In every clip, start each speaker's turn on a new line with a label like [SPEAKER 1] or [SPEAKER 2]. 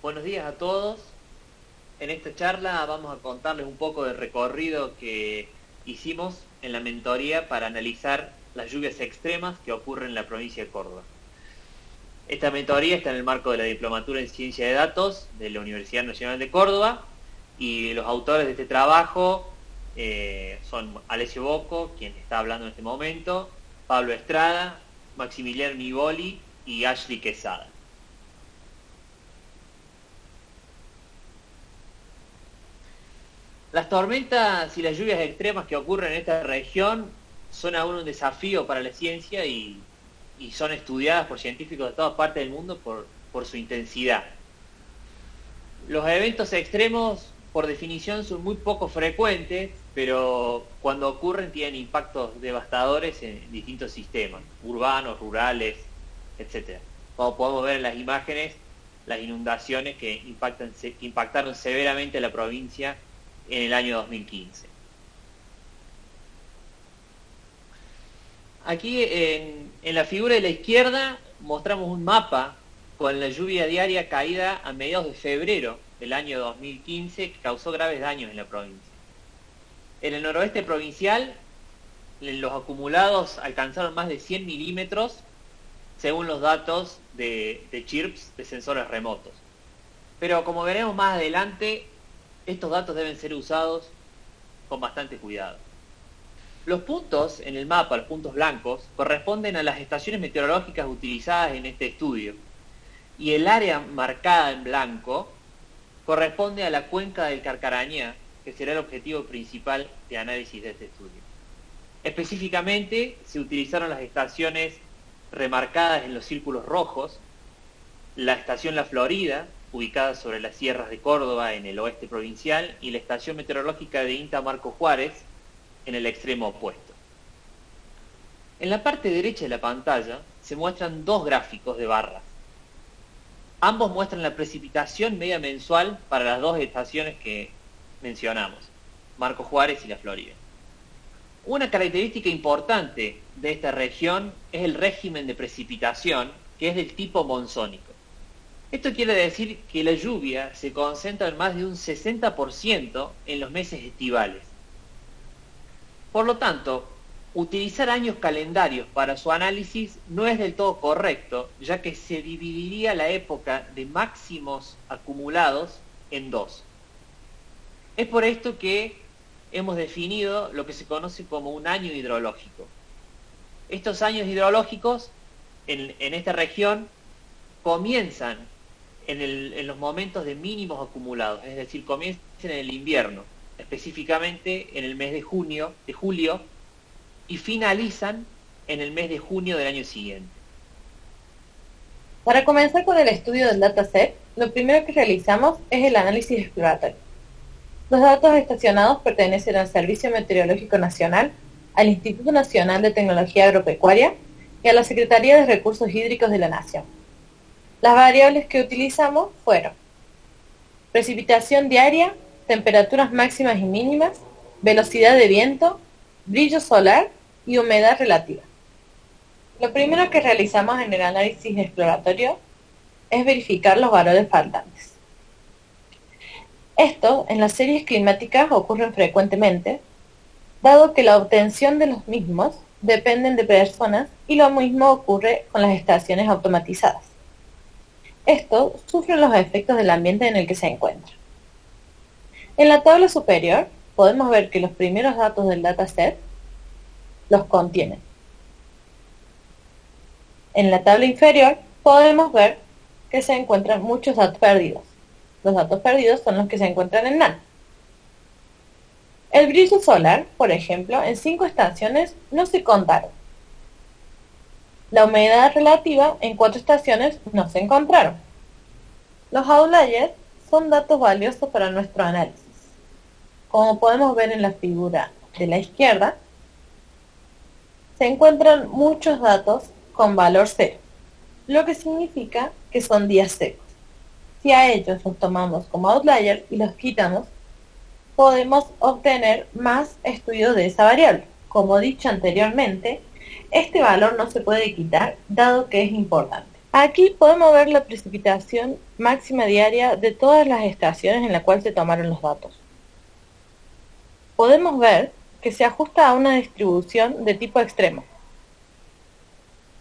[SPEAKER 1] Buenos días a todos. En esta charla vamos a contarles un poco del recorrido que hicimos en la mentoría para analizar las lluvias extremas que ocurren en la provincia de Córdoba. Esta mentoría está en el marco de la Diplomatura en Ciencia de Datos de la Universidad Nacional de Córdoba y los autores de este trabajo son Alessio Bocco, quien está hablando en este momento, Pablo Estrada, Maximiliano Nivoli y Ashley Quesada. Las tormentas y las lluvias extremas que ocurren en esta región son aún un desafío para la ciencia y son estudiadas por científicos de todas partes del mundo por su intensidad. Los eventos extremos, por definición, son muy poco frecuentes, pero cuando ocurren tienen impactos devastadores en distintos sistemas, urbanos, rurales, etc. Como podemos ver en las imágenes, las inundaciones que impactaron severamente a la provincia en el año 2015. Aquí en la figura de la izquierda mostramos un mapa con la lluvia diaria caída a mediados de febrero del año 2015 que causó graves daños en la provincia. En el noroeste provincial, los acumulados alcanzaron más de 100 milímetros según los datos de CHIRPS de sensores remotos. Pero como veremos más adelante, estos datos deben ser usados con bastante cuidado. Los puntos en el mapa, los puntos blancos, corresponden a las estaciones meteorológicas utilizadas en este estudio. Y el área marcada en blanco corresponde a la cuenca del Carcarañá, que será el objetivo principal de análisis de este estudio. Específicamente, se utilizaron las estaciones remarcadas en los círculos rojos, la estación La Florida, ubicada sobre las sierras de Córdoba en el oeste provincial, y la estación meteorológica de INTA Marco Juárez en el extremo opuesto. En la parte derecha de la pantalla se muestran dos gráficos de barras. Ambos muestran la precipitación media mensual para las dos estaciones que mencionamos, Marco Juárez y La Florida. Una característica importante de esta región es el régimen de precipitación, que es del tipo monzónico. Esto quiere decir que la lluvia se concentra en más de un 60% en los meses estivales. Por lo tanto, utilizar años calendarios para su análisis no es del todo correcto, ya que se dividiría la época de máximos acumulados en dos. Es por esto que hemos definido lo que se conoce como un año hidrológico. Estos años hidrológicos en esta región comienzan en los momentos de mínimos acumulados, es decir, comienzan en el invierno, específicamente en el mes de julio, y finalizan en el mes de junio del año siguiente.
[SPEAKER 2] Para comenzar con el estudio del dataset, lo primero que realizamos es el análisis exploratorio. Los datos estacionados pertenecen al Servicio Meteorológico Nacional, al Instituto Nacional de Tecnología Agropecuaria y a la Secretaría de Recursos Hídricos de la Nación. Las variables que utilizamos fueron precipitación diaria, temperaturas máximas y mínimas, velocidad de viento, brillo solar y humedad relativa. Lo primero que realizamos en el análisis exploratorio es verificar los valores faltantes. Esto en las series climáticas ocurre frecuentemente, dado que la obtención de los mismos dependen de personas y lo mismo ocurre con las estaciones automatizadas. Esto sufre los efectos del ambiente en el que se encuentra. En la tabla superior podemos ver que los primeros datos del dataset los contienen. En la tabla inferior podemos ver que se encuentran muchos datos perdidos. Los datos perdidos son los que se encuentran en NaN. El brillo solar, por ejemplo, en 5 estaciones no se contaron. La humedad relativa en 4 estaciones no se encontraron. Los outliers son datos valiosos para nuestro análisis. Como podemos ver en la figura de la izquierda, se encuentran muchos datos con valor cero, lo que significa que son días secos. Si a ellos los tomamos como outlier y los quitamos, podemos obtener más estudios de esa variable. Como dicho anteriormente, este valor no se puede quitar, dado que es importante. Aquí podemos ver la precipitación máxima diaria de todas las estaciones en las cuales se tomaron los datos. Podemos ver que se ajusta a una distribución de tipo extremo.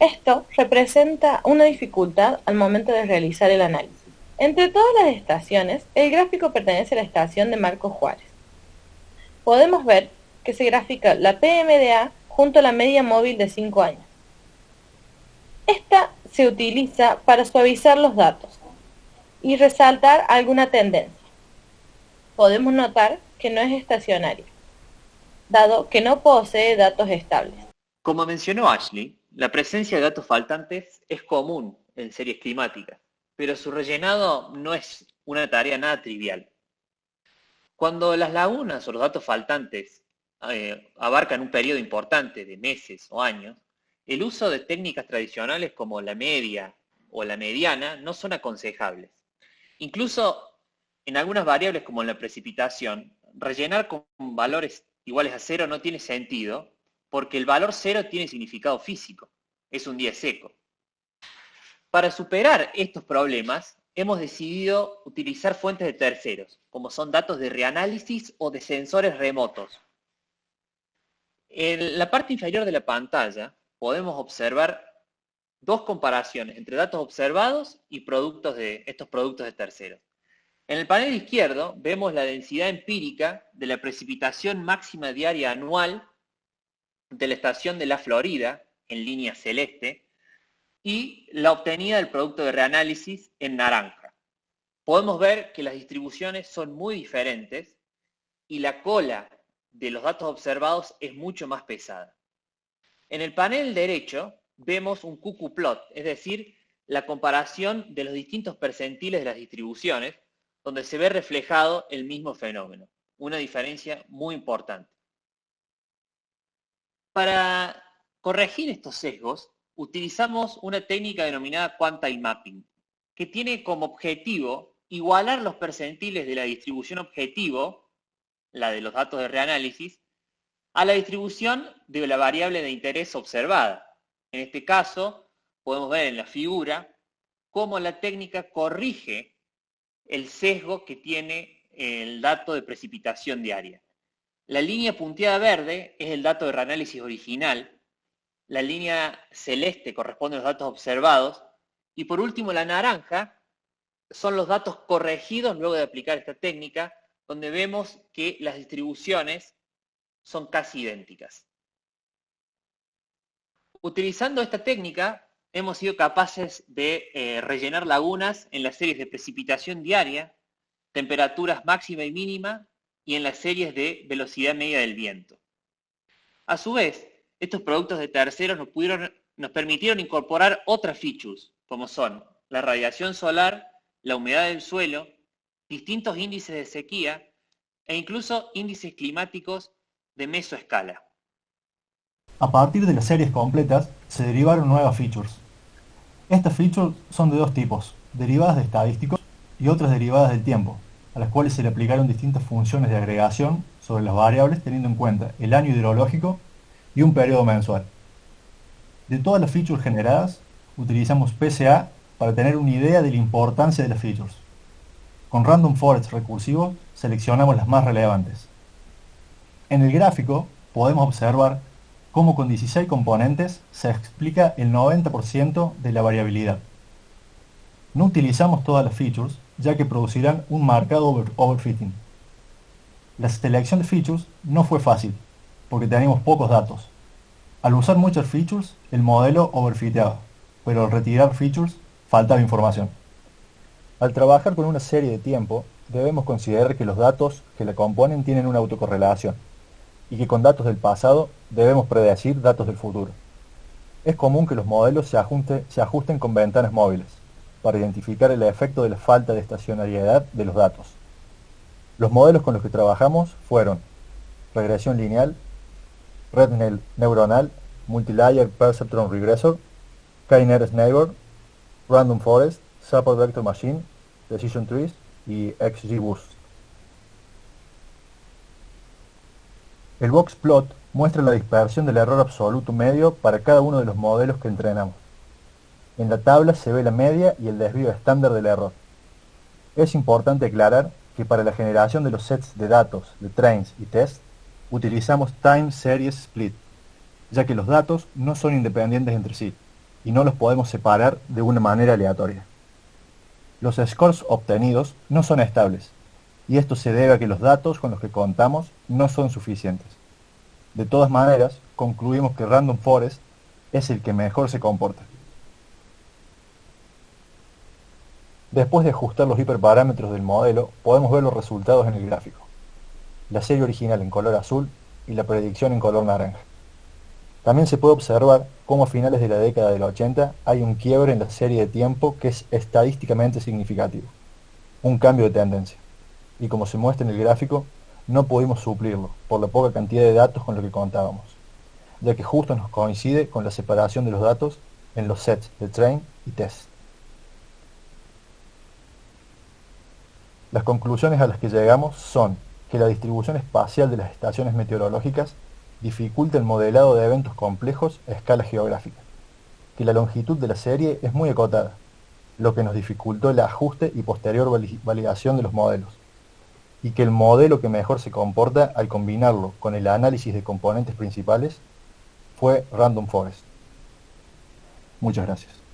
[SPEAKER 2] Esto representa una dificultad al momento de realizar el análisis. Entre todas las estaciones, el gráfico pertenece a la estación de Marcos Juárez. Podemos ver que se grafica la PMDA junto a la media móvil de 5 años. Esta se utiliza para suavizar los datos y resaltar alguna tendencia. Podemos notar que no es estacionaria, dado que no posee datos estables.
[SPEAKER 1] Como mencionó Ashley, la presencia de datos faltantes es común en series climáticas, pero su rellenado no es una tarea nada trivial. Cuando las lagunas o los datos faltantes abarcan un periodo importante de meses o años, el uso de técnicas tradicionales como la media o la mediana no son aconsejables. Incluso en algunas variables como en la precipitación, rellenar con valores iguales a cero no tiene sentido porque el valor cero tiene significado físico, es un día seco. Para superar estos problemas, hemos decidido utilizar fuentes de terceros, como son datos de reanálisis o de sensores remotos. En la parte inferior de la pantalla podemos observar dos comparaciones entre datos observados y estos productos de terceros. En el panel izquierdo vemos la densidad empírica de la precipitación máxima diaria anual de la estación de la Florida, en línea celeste, y la obtenida del producto de reanálisis en naranja. Podemos ver que las distribuciones son muy diferentes y la cola de los datos observados es mucho más pesada. En el panel derecho vemos un QQ-plot, es decir, la comparación de los distintos percentiles de las distribuciones, donde se ve reflejado el mismo fenómeno, una diferencia muy importante. Para corregir estos sesgos, utilizamos una técnica denominada quantile mapping, que tiene como objetivo igualar los percentiles de la distribución objetivo, la de los datos de reanálisis, a la distribución de la variable de interés observada. En este caso, podemos ver en la figura cómo la técnica corrige el sesgo que tiene el dato de precipitación diaria. La línea punteada verde es el dato de reanálisis original, la línea celeste corresponde a los datos observados, y por último la naranja son los datos corregidos luego de aplicar esta técnica, donde vemos que las distribuciones son casi idénticas. Utilizando esta técnica, hemos sido capaces de rellenar lagunas en las series de precipitación diaria, temperaturas máxima y mínima, y en las series de velocidad media del viento. A su vez, estos productos de terceros nos permitieron incorporar otras features, como son la radiación solar, la humedad del suelo, distintos índices de sequía e incluso índices climáticos de mesoescala.
[SPEAKER 3] A partir de las series completas, se derivaron nuevas features. Estas features son de dos tipos, derivadas de estadísticos y otras derivadas del tiempo, a las cuales se le aplicaron distintas funciones de agregación sobre las variables teniendo en cuenta el año hidrológico y un periodo mensual. De todas las features generadas, utilizamos PCA para tener una idea de la importancia de las features. Con Random Forest recursivo seleccionamos las más relevantes. En el gráfico podemos observar cómo con 16 componentes se explica el 90% de la variabilidad. No utilizamos todas las features, ya que producirán un marcado overfitting. La selección de features no fue fácil, porque teníamos pocos datos. Al usar muchas features, el modelo overfiteaba, pero al retirar features, faltaba información. Al trabajar con una serie de tiempo, debemos considerar que los datos que la componen tienen una autocorrelación, y que con datos del pasado debemos predecir datos del futuro. Es común que los modelos se ajusten con ventanas móviles, para identificar el efecto de la falta de estacionariedad de los datos. Los modelos con los que trabajamos fueron regresión lineal, red neuronal, multilayer perceptron regressor, K-nearest neighbor, random forest, support vector machine, decision trees y XGBoost. El box plot muestra la dispersión del error absoluto medio para cada uno de los modelos que entrenamos. En la tabla se ve la media y el desvío estándar del error. Es importante aclarar que para la generación de los sets de datos de trains y test, utilizamos Time Series Split, ya que los datos no son independientes entre sí, y no los podemos separar de una manera aleatoria. Los scores obtenidos no son estables, y esto se debe a que los datos con los que contamos no son suficientes. De todas maneras, concluimos que Random Forest es el que mejor se comporta. Después de ajustar los hiperparámetros del modelo, podemos ver los resultados en el gráfico. La serie original en color azul y la predicción en color naranja. También se puede observar cómo a finales de la década del 80 hay un quiebre en la serie de tiempo que es estadísticamente significativo, un cambio de tendencia. Y como se muestra en el gráfico, no pudimos suplirlo por la poca cantidad de datos con los que contábamos, ya que justo nos coincide con la separación de los datos en los sets de train y test. Las conclusiones a las que llegamos son que la distribución espacial de las estaciones meteorológicas dificulta el modelado de eventos complejos a escala geográfica, que la longitud de la serie es muy acotada, lo que nos dificultó el ajuste y posterior validación de los modelos, y que el modelo que mejor se comporta al combinarlo con el análisis de componentes principales fue Random Forest. Muchas gracias.